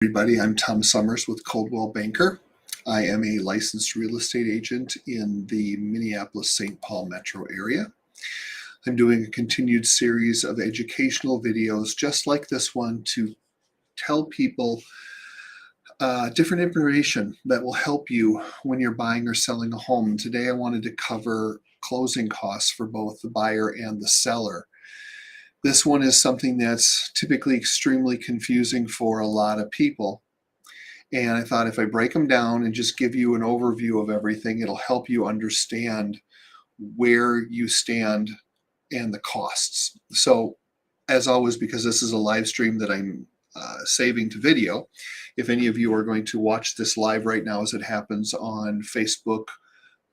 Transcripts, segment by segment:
Everybody, I'm Tom Summers with Coldwell Banker. I am a licensed real estate agent in the Minneapolis-St. Paul metro area. I'm doing a continued series of educational videos just like this one to tell people different information that will help you when you're buying or selling a home. Today I wanted to cover closing costs for both the buyer and the seller. This one is something that's typically extremely confusing for a lot of people. And I thought if I break them down and just give you an overview of everything, it'll help you understand where you stand and the costs. So, as always, because this is a live stream that I'm saving to video, if any of you are going to watch this live right now as it happens on Facebook,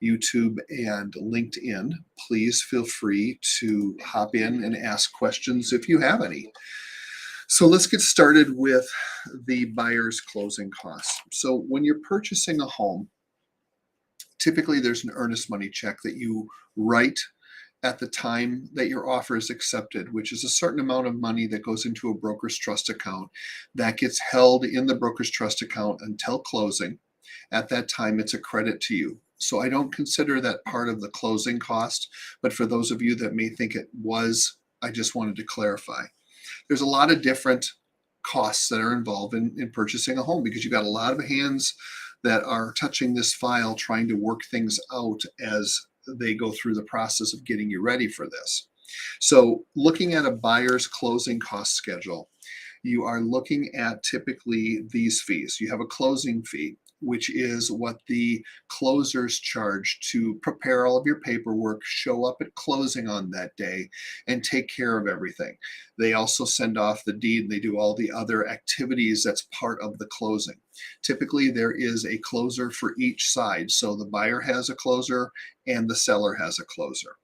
YouTube, and LinkedIn, please feel free to hop in and ask questions if you have any. So let's get started with the buyer's closing costs. So when you're purchasing a home, typically there's an earnest money check that you write at the time that your offer is accepted, which is a certain amount of money that goes into a broker's trust account that gets held in the broker's trust account until closing. At that time, it's a credit to you. So I don't consider that part of the closing cost, but for those of you that may think it was, I just wanted to clarify. There's a lot of different costs that are involved in purchasing a home because you've got a lot of hands that are touching this file trying to work things out as they go through the process of getting you ready for this. So looking at a buyer's closing cost schedule, you are looking at typically these fees. You have a closing fee, which is what the closers charge to prepare all of your paperwork, show up at closing on that day, and take care of everything. They also send off the deed and they do all the other activities that's part of the closing. Typically, there is a closer for each side. So the buyer has a closer and the seller has a closer.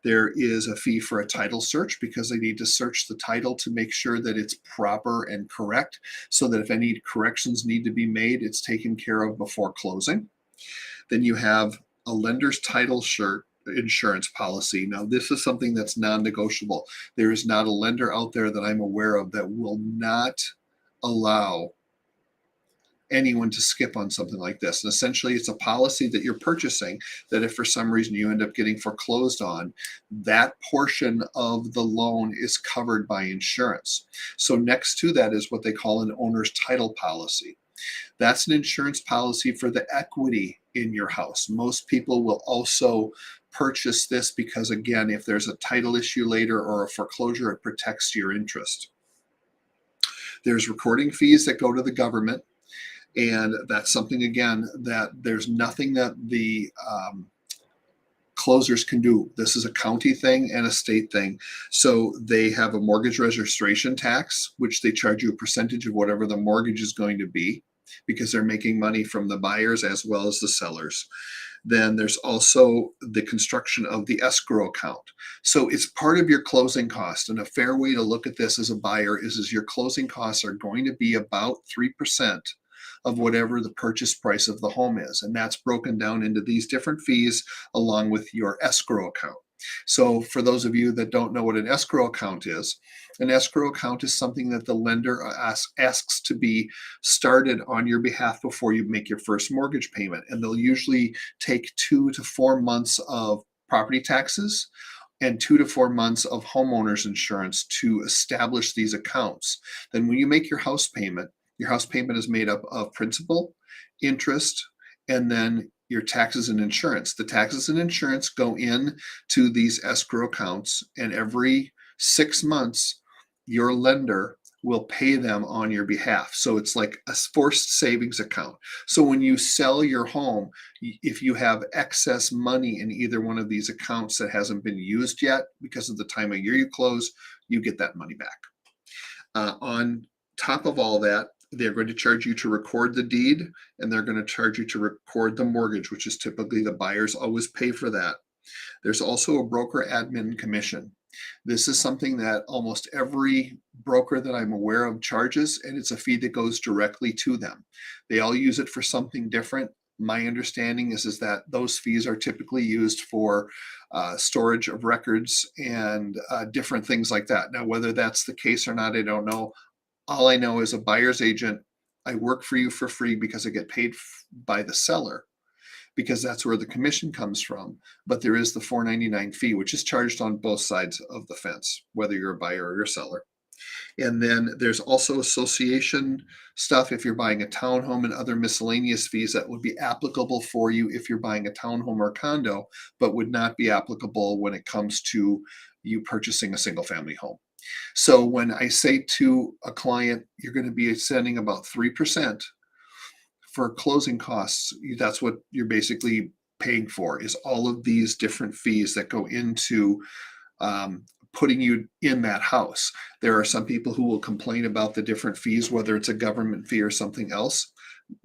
There is a fee for a title search because they need to search the title to make sure that it's proper and correct so that if any corrections need to be made, it's taken care of before closing. Then you have a lender's title insurance policy. Now, this is something that's non-negotiable. There is not a lender out there that I'm aware of that will not allow anyone to skip on something like this. And essentially, it's a policy that you're purchasing that if for some reason you end up getting foreclosed on, that portion of the loan is covered by insurance. So next to that is what they call an owner's title policy. That's an insurance policy for the equity in your house. Most people will also purchase this because, again, if there's a title issue later or a foreclosure, it protects your interest. There's recording fees that go to the government. And that's something, again, that there's nothing that the closers can do. This is a county thing and a state thing. So they have a mortgage registration tax, which they charge you a percentage of whatever the mortgage is going to be because they're making money from the buyers as well as the sellers. Then there's also the construction of the escrow account. So it's part of your closing cost. And a fair way to look at this as a buyer is your closing costs are going to be about 3% of whatever the purchase price of the home is. And that's broken down into these different fees along with your escrow account. So for those of you that don't know what an escrow account is, an escrow account is something that the lender asks to be started on your behalf before you make your first mortgage payment. And they'll usually take 2 to 4 months of property taxes and 2 to 4 months of homeowners insurance to establish these accounts. Then when you make your house payment is made up of principal, interest, and then your taxes and insurance. The taxes and insurance go in to these escrow accounts, and every 6 months, your lender will pay them on your behalf. So it's like a forced savings account. So when you sell your home, if you have excess money in either one of these accounts that hasn't been used yet because of the time of year you close, you get that money back. On top of all that, they're going to charge you to record the deed, and they're going to charge you to record the mortgage, which is typically the buyers always pay for that. There's also a broker admin commission. This is something that almost every broker that I'm aware of charges, and it's a fee that goes directly to them. They all use it for something different. My understanding is that those fees are typically used for storage of records and different things like that. Now, whether that's the case or not, I don't know. All I know is a buyer's agent I work for you for free because I get paid by the seller, because that's where the commission comes from. But there is the $4.99 fee, which is charged on both sides of the fence, whether you're a buyer or you're a seller. And then there's also association stuff if you're buying a townhome, and other miscellaneous fees that would be applicable for you if you're buying a townhome or a condo, but would not be applicable when it comes to you purchasing a single family home. So when I say to a client, you're going to be sending about 3% for closing costs, that's what you're basically paying for, is all of these different fees that go into putting you in that house. There are some people who will complain about the different fees, whether it's a government fee or something else.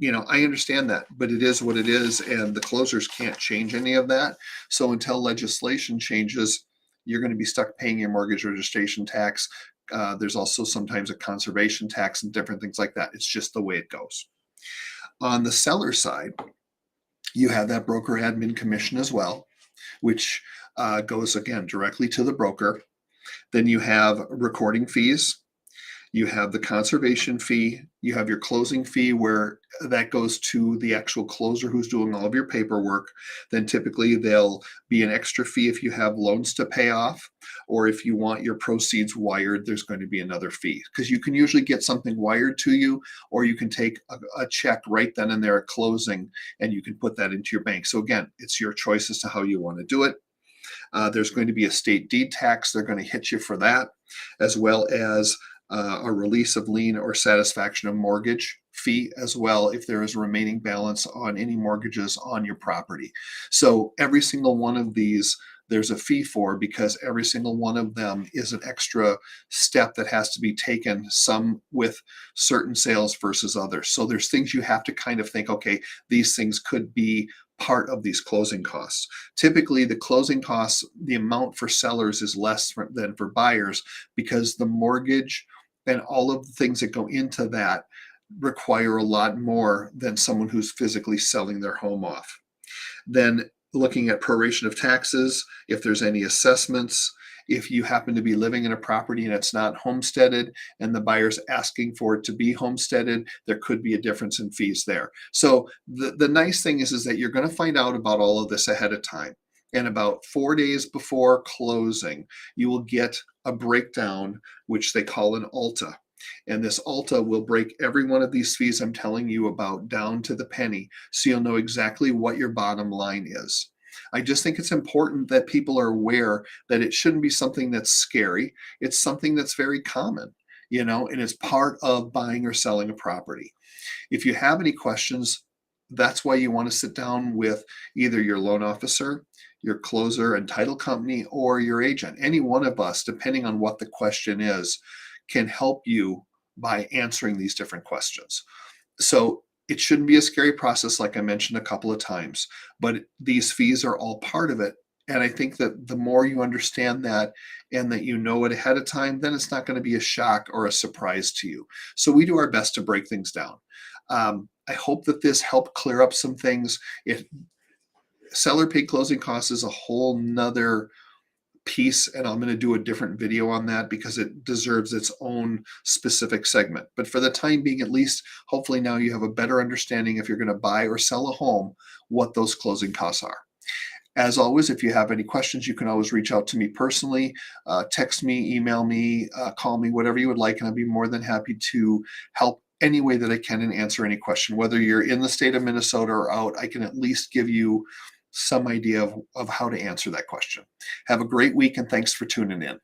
I understand that, but it is what it is, and the closers can't change any of that. So until legislation changes, you're going to be stuck paying your mortgage registration tax. There's also sometimes a conservation tax and different things like that. It's just the way it goes. On the seller side, you have that broker admin commission as well, which goes again directly to the broker. Then you have recording fees. You have the conservation fee. You have your closing fee, where that goes to the actual closer who's doing all of your paperwork. Then typically there'll be an extra fee if you have loans to pay off, or if you want your proceeds wired, there's going to be another fee, because you can usually get something wired to you, or you can take a check right then and there at closing and you can put that into your bank. So again, it's your choice as to how you want to do it. There's going to be a state deed tax. They're going to hit you for that, as well as a release of lien or satisfaction of mortgage fee as well, if there is a remaining balance on any mortgages on your property. So every single one of these, there's a fee for, because every single one of them is an extra step that has to be taken, some with certain sales versus others. So there's things you have to kind of think, okay, these things could be part of these closing costs. Typically, the closing costs, the amount for sellers is less than for buyers, because the mortgage and all of the things that go into that require a lot more than someone who's physically selling their home off. Then looking at proration of taxes, if there's any assessments, if you happen to be living in a property and it's not homesteaded and the buyer's asking for it to be homesteaded, there could be a difference in fees there. So the nice thing is that you're going to find out about all of this ahead of time. And about 4 days before closing, you will get a breakdown, which they call an ALTA. And this ALTA will break every one of these fees I'm telling you about down to the penny, so you'll know exactly what your bottom line is. I just think it's important that people are aware that it shouldn't be something that's scary. It's something that's very common, and it's part of buying or selling a property. If you have any questions, that's why you want to sit down with either your loan officer, your closer and title company, or your agent. Any one of us, depending on what the question is, can help you by answering these different questions. So it shouldn't be a scary process, like I mentioned a couple of times, but these fees are all part of it. And I think that the more you understand that, and that you know it ahead of time, then it's not going to be a shock or a surprise to you. So we do our best to break things down. I hope that this helped clear up some things. If seller paid closing costs is a whole nother piece, and I'm going to do a different video on that because it deserves its own specific segment. But for the time being, at least, hopefully now you have a better understanding, if you're going to buy or sell a home, what those closing costs are. As always, if you have any questions, you can always reach out to me personally, text me, email me, call me, whatever you would like, and I'd be more than happy to help any way that I can and answer any question. Whether you're in the state of Minnesota or out, I can at least give you some idea of how to answer that question. Have a great week, and thanks for tuning in.